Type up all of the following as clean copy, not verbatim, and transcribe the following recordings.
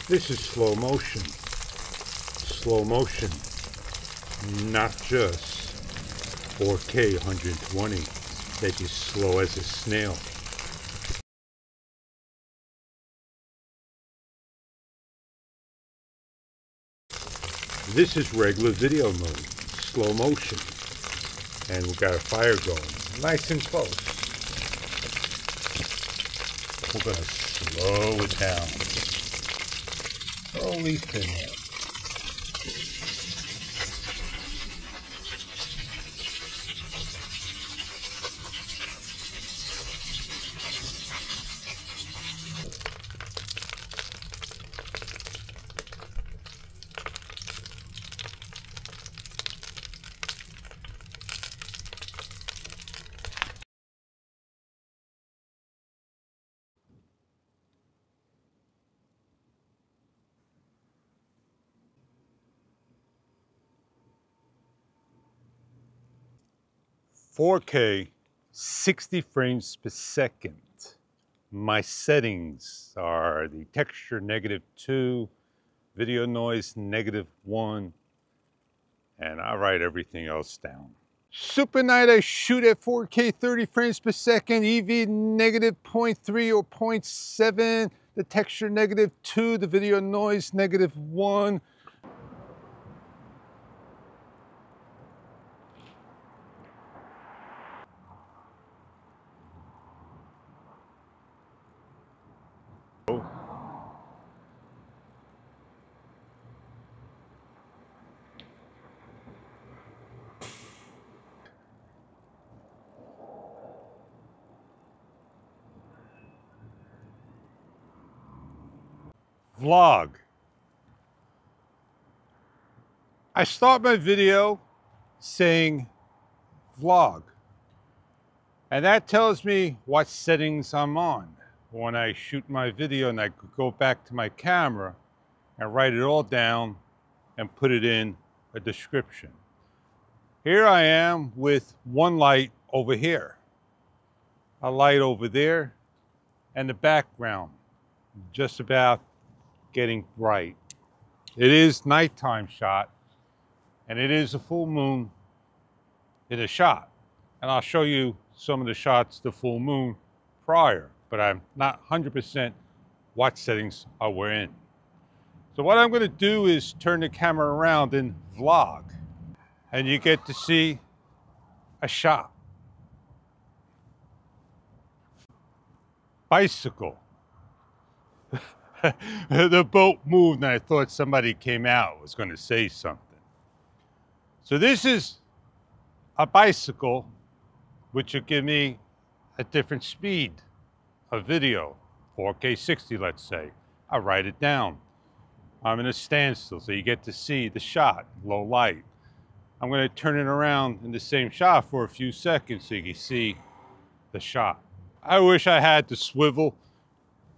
This is slow motion. Slow motion, not just 4K 120, that is slow as a snail. This is regular video mode, slow motion, and we've got a fire going, nice and close. We're going to slow it down, slowly thin it. .4K, 60 frames per second. My settings are the texture -2, video noise -1, and I write everything else down. Super night, I shoot at 4K 30 frames per second, EV -0.3 or 0.7, the texture -2, the video noise -1. Vlog. I start my video saying vlog, and that tells me what settings I'm on. When I shoot my video and I go back to my camera and write it all down and put it in a description. Here I am with one light over here, a light over there, and the background just about getting bright. It is nighttime shot, and it is a full moon in a shot. And I'll show you some of the shots, the full moon prior, but I'm not 100% what settings I were in. So what I'm gonna do is turn the camera around and vlog, and you get to see a shot. Bicycle. The boat moved and I thought somebody came out, was going to say something. So this is a bicycle, which will give me a different speed of video, 4K 60, let's say. I write it down. I'm in a standstill, so you get to see the shot, low light. I'm going to turn it around in the same shot for a few seconds so you can see the shot. I wish I had the swivel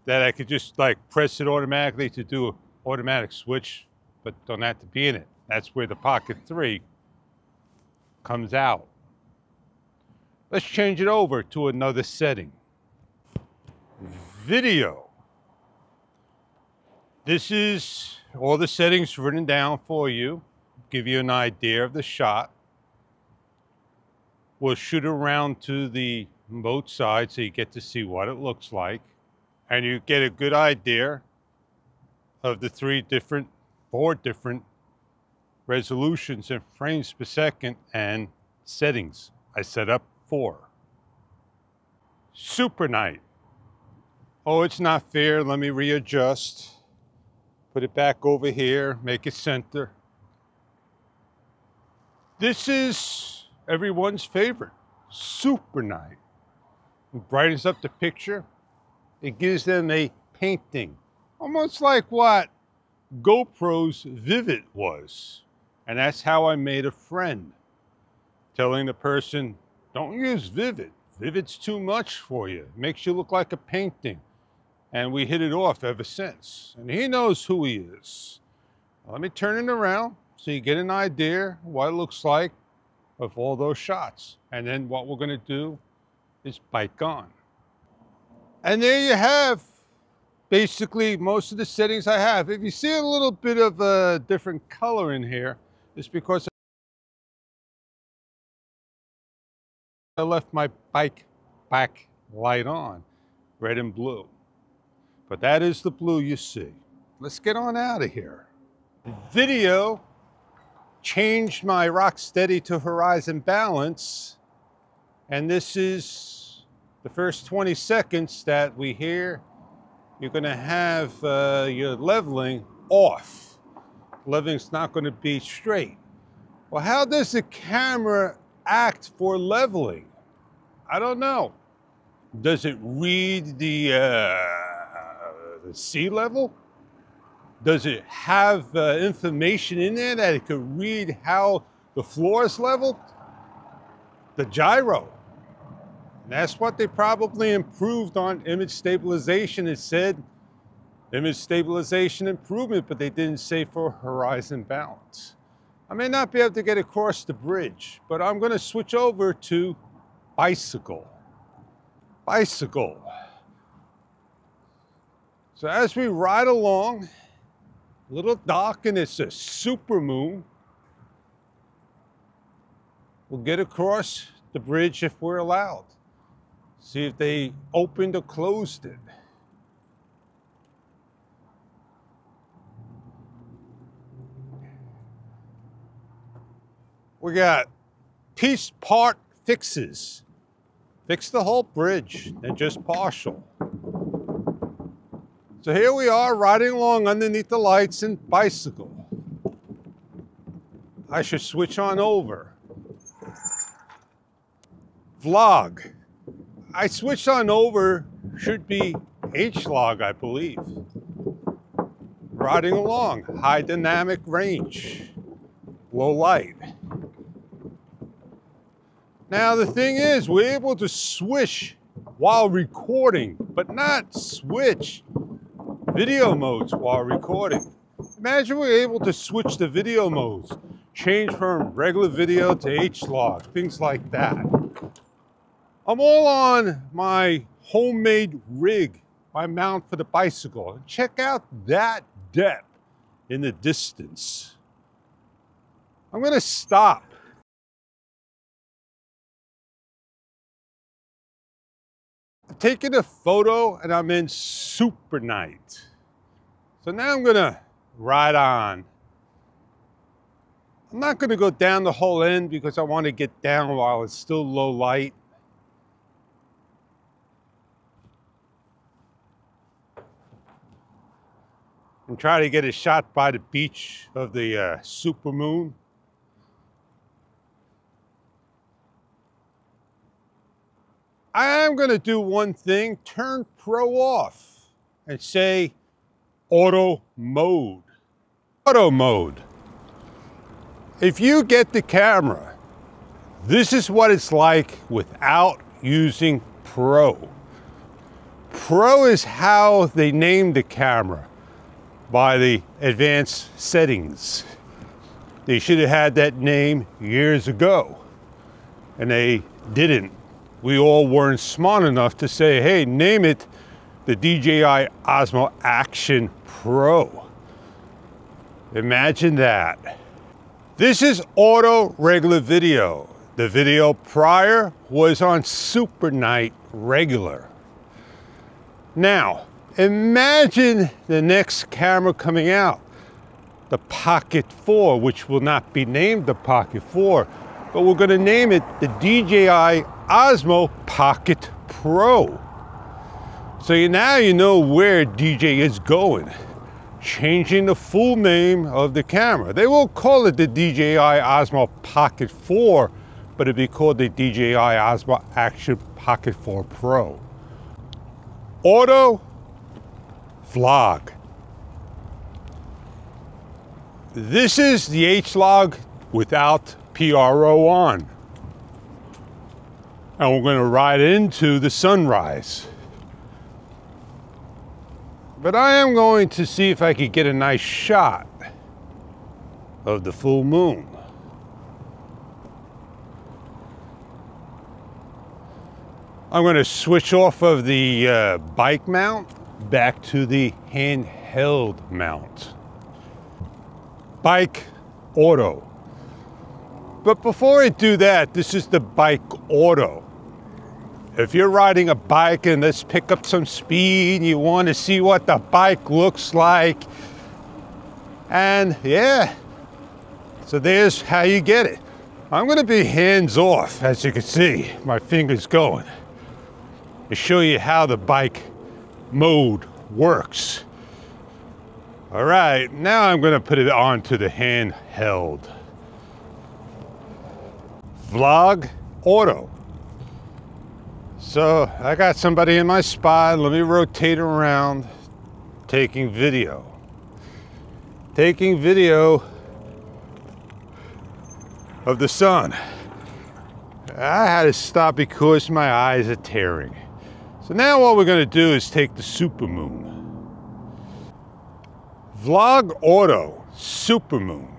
that I could just like press it automatically to do an automatic switch, but don't have to be in it. That's where the Pocket 3 comes out. Let's change it over to another setting. Video. This is all the settings written down for you, give you an idea of the shot. We'll shoot around to the both sides so you get to see what it looks like. And you get a good idea of the four different resolutions and frames per second and settings I set up for. Super night. Oh, it's not fair. Let me readjust. Put it back over here, make it center. This is everyone's favorite, super night. It brightens up the picture. It gives them a painting, almost like what GoPro's Vivid was. And that's how I made a friend, telling the person, don't use Vivid. Vivid's too much for you. It makes you look like a painting. And we hit it off ever since. And he knows who he is. Let me turn it around so you get an idea what it looks like of all those shots. And then what we're going to do is bike on. And there you have basically most of the settings I have. If you see a little bit of a different color in here, it's because I left my bike back light on, red and blue. But that is the blue you see. Let's get on out of here. Video changed my rock steady to horizon balance, and this is the first 20 seconds that we hear. You're going to have your leveling off. Leveling's not going to be straight. Well, how does the camera act for leveling? I don't know. Does it read the sea level? Does it have information in there that it could read how the floor is leveled? The gyro. And that's what they probably improved on image stabilization. It said image stabilization improvement, but they didn't say for horizon balance. I may not be able to get across the bridge, but I'm going to switch over to bicycle. Bicycle. So as we ride along, a little dark and it's a super moon, we'll get across the bridge if we're allowed. See if they opened or closed it. We got piece part fixes. Fix the whole bridge and just partial. So here we are riding along underneath the lights and bicycle. I should switch on over. Vlog. I switched on over, should be H-log, I believe. Riding along, high dynamic range, low light. Now the thing is, we're able to switch while recording, but not switch video modes while recording. Imagine we're able to switch the video modes, change from regular video to H-log, things like that. I'm all on my homemade rig, my mount for the bicycle. Check out that depth in the distance. I'm gonna stop. I'm taking a photo and I'm in super night. So now I'm gonna ride on. I'm not gonna go down the whole end because I want to get down while it's still low light. And try to get a shot by the beach of the super moon. I am going to do one thing, turn Pro off and say auto mode. Auto mode. If you get the camera, this is what it's like without using Pro. Pro is how they named the camera by the advanced settings. They should have had that name years ago, and they didn't. We all weren't smart enough to say, hey, name it the DJI Osmo Action Pro. Imagine that. This is auto regular video. The video prior was on super night regular. Now, imagine the next camera coming out, the Pocket 4, which will not be named the Pocket 4, but we're going to name it the DJI Osmo Pocket Pro. So now you know where DJ is going, changing the full name of the camera. They will call it the DJI Osmo Pocket 4, but it'll be called the DJI Osmo Action Pocket 4 Pro. Auto vlog. This is the H-log without PRO on. And we're going to ride into the sunrise. But I am going to see if I could get a nice shot of the full moon. I'm going to switch off of the bike mount back to the handheld mount. Bike auto. But before I do that, this is the bike auto. If you're riding a bike and let's pick up some speed, you want to see what the bike looks like. And yeah, so there's how you get it. I'm going to be hands off, as you can see, my fingers going, to show you how the bike mode works. All right, now I'm going to put it onto the handheld. Vlog auto. So I got somebody in my spot. Let me rotate around, taking video. Taking video of the sun. I had to stop because my eyes are tearing. So now what we're going to do is take the supermoon. Vlog auto, supermoon.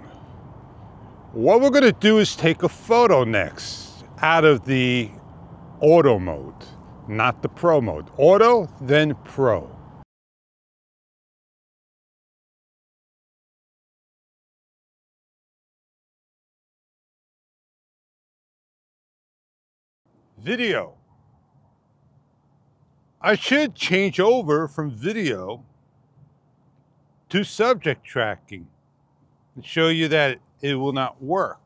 What we're going to do is take a photo next out of the auto mode, not the pro mode. Auto, then pro. Video. I should change over from video to subject tracking and show you that it will not work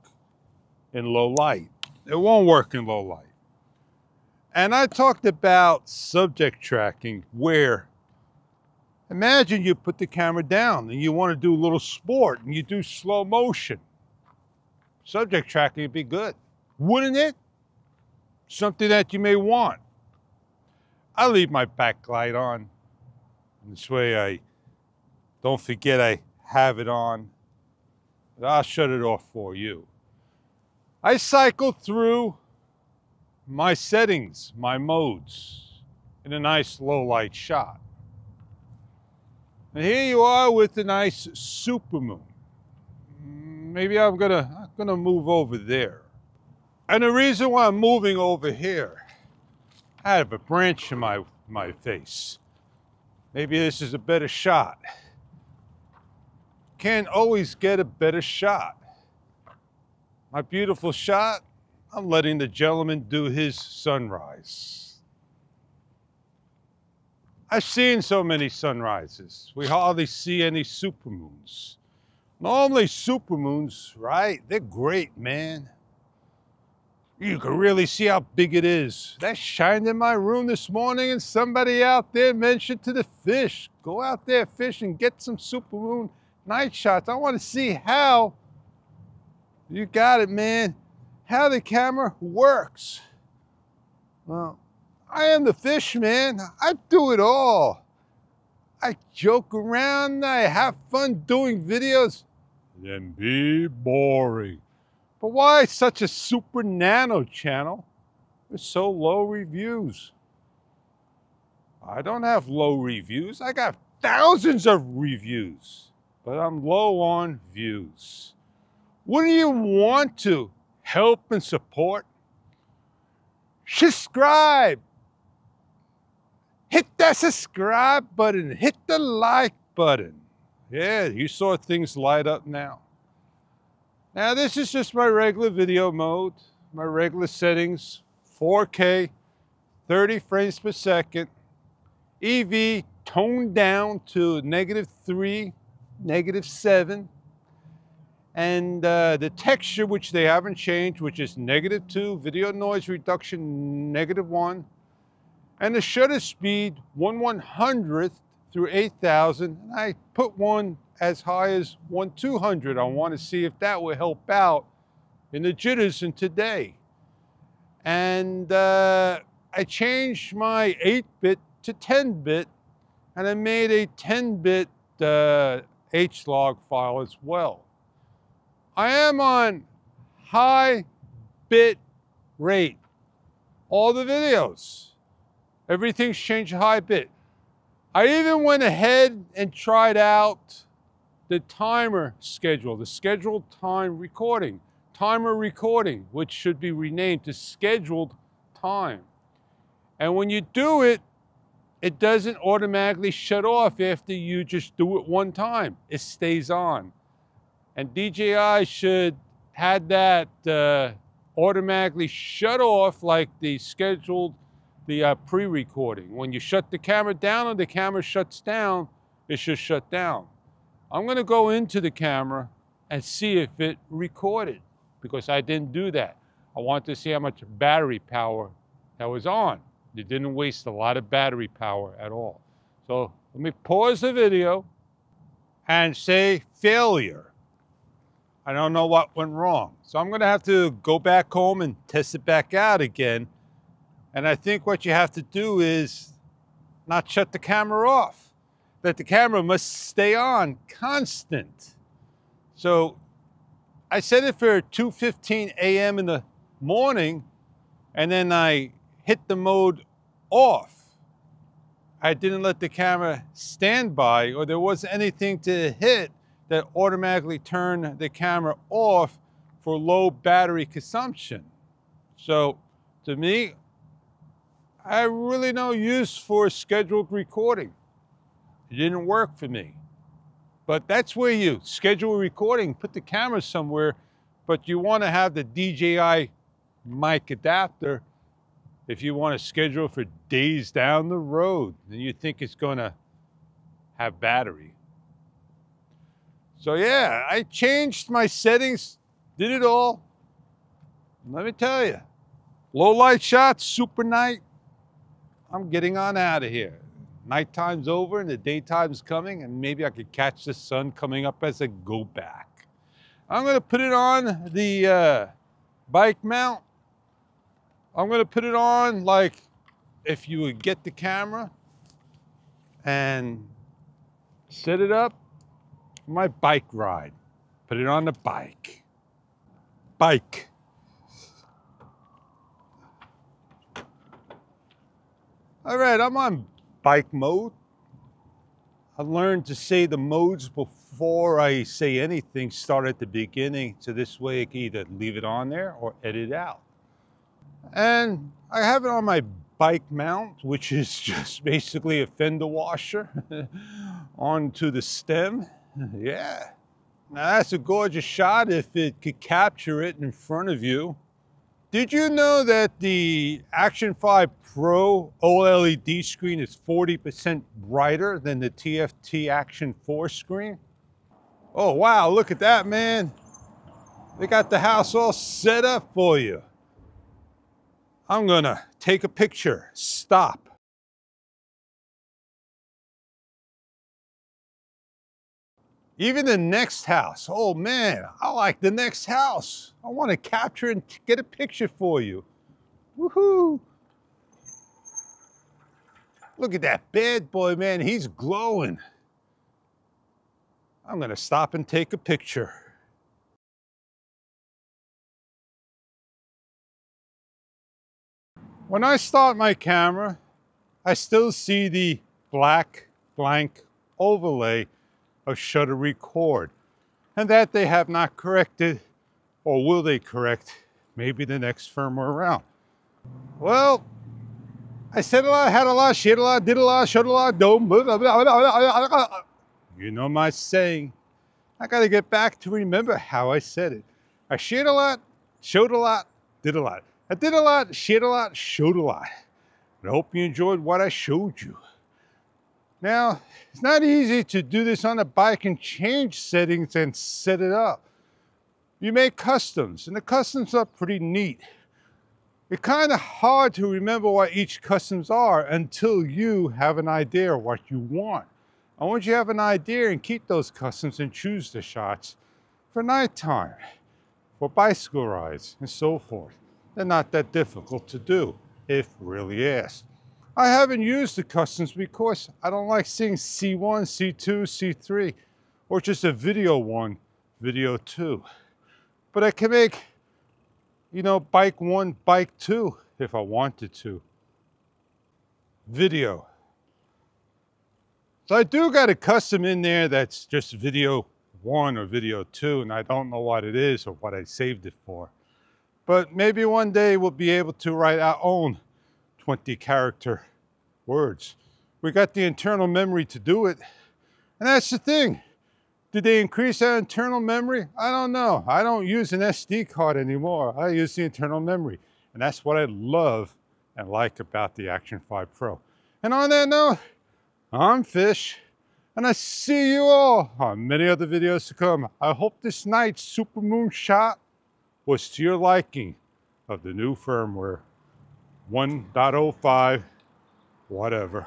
in low light. It won't work in low light. And I talked about subject tracking where, imagine you put the camera down and you want to do a little sport and you do slow motion. Subject tracking would be good, wouldn't it? Something that you may want. I leave my backlight on. This way I don't forget I have it on. But I'll shut it off for you. I cycle through my settings, my modes, in a nice low light shot. And here you are with a nice supermoon. Maybe I'm gonna move over there. And the reason why I'm moving over here, I have a branch in my face. Maybe this is a better shot. Can't always get a better shot. My beautiful shot, I'm letting the gentleman do his sunrise. I've seen so many sunrises. We hardly see any supermoons. Normally supermoons, right? They're great, man. You can really see how big it is. That shined in my room this morning and somebody out there mentioned to the fish, go out there, fish, and get some supermoon night shots. I want to see how, you got it, man, how the camera works. Well, I am the fish, man. I do it all. I joke around, I have fun doing videos, then be boring. But why such a super nano channel with so low reviews? I don't have low reviews. I got thousands of reviews, but I'm low on views. Wouldn't you want to help and support? Subscribe. Hit that subscribe button. Hit the like button. Yeah, you saw things light up now. Now this is just my regular video mode, my regular settings, 4K, 30 frames per second, EV toned down to -3, -7, and the texture, which they haven't changed, which is -2, video noise reduction -1, and the shutter speed 1/100th through 8,000. And I put one as high as 1/200. I want to see if that will help out in the jitters in today. And I changed my 8-bit to 10-bit, and I made a 10-bit HLog file as well. I am on high bit rate. All the videos, everything's changed high bit. I even went ahead and tried out the timer schedule, the scheduled time recording, timer recording, which should be renamed to scheduled time. And when you do it it doesn't automatically shut off after you just do it one time. It stays on. And DJI should have that automatically shut off like the scheduled, the pre-recording. When you shut the camera down and the camera shuts down, it should shut down. I'm gonna go into the camera and see if it recorded, because I didn't do that. I wanted to see how much battery power that was on. It didn't waste a lot of battery power at all. So let me pause the video and say failure. I don't know what went wrong. So I'm gonna have to go back home and test it back out again. And I think what you have to do is not shut the camera off. That the camera must stay on constant. So I set it for 2:15 a.m. in the morning, and then I hit the mode off. I didn't let the camera stand by, or there wasn't anything to hit that automatically turned the camera off for low battery consumption. So to me, I have really no use for scheduled recording. It didn't work for me. But that's where you schedule a recording, put the camera somewhere, but you want to have the DJI mic adapter if you want to schedule for days down the road and you think it's going to have battery. So yeah, I changed my settings, did it all. Let me tell you, low light shots, super night, I'm getting on out of here. Nighttime's over and the daytime's coming, and maybe I could catch the sun coming up as I go back. I'm gonna put it on the bike mount. I'm gonna put it on like if you would get the camera and set it up for my bike ride. Put it on the bike. Bike. All right, I'm on bike mode. I learned to say the modes before I say anything, start at the beginning, so this way I can either leave it on there or edit out. And I have it on my bike mount, which is just basically a fender washer onto the stem. Yeah. Now that's a gorgeous shot if it could capture it in front of you. Did you know that the Action 5 Pro OLED screen is 40% brighter than the TFT Action 4 screen? Oh wow, look at that, man. They got the house all set up for you. I'm gonna take a picture. Stop. Even the next house. Oh man, I like the next house. I want to capture and get a picture for you. Woohoo! Look at that bad boy, man. He's glowing. I'm gonna stop and take a picture. When I start my camera, I still see the black blank overlay of shutter record, and that they have not corrected, or will they correct maybe the next firmware round. Well, I said a lot, had a lot, shared a lot, did a lot, showed a lot, don't. You know my saying. I gotta get back to remember how I said it. I shared a lot, showed a lot, did a lot. I did a lot, shared a lot, showed a lot. And I hope you enjoyed what I showed you. Now, it's not easy to do this on a bike and change settings and set it up. You make customs, and the customs are pretty neat. It's kind of hard to remember what each customs are until you have an idea of what you want. And once you have an idea and keep those customs and choose the shots for nighttime, for bicycle rides, and so forth, they're not that difficult to do, if really asked. I haven't used the customs because I don't like seeing C1, C2, C3, or just a video 1, video 2. But I can make, you know, bike 1, bike 2 if I wanted to. Video. So I do got a custom in there that's just video 1 or video 2, and I don't know what it is or what I saved it for. But maybe one day we'll be able to write our own 20-character words We got the internal memory to do it. And that's the thing. Did they increase that internal memory? I don't know. I don't use an SD card anymore. I use the internal memory. And that's what I love and like about the Action 5 Pro. And on that note, I'm Fish, and I see you all on many other videos to come. I hope this night's supermoon shot was to your liking of the new firmware 1.05, whatever.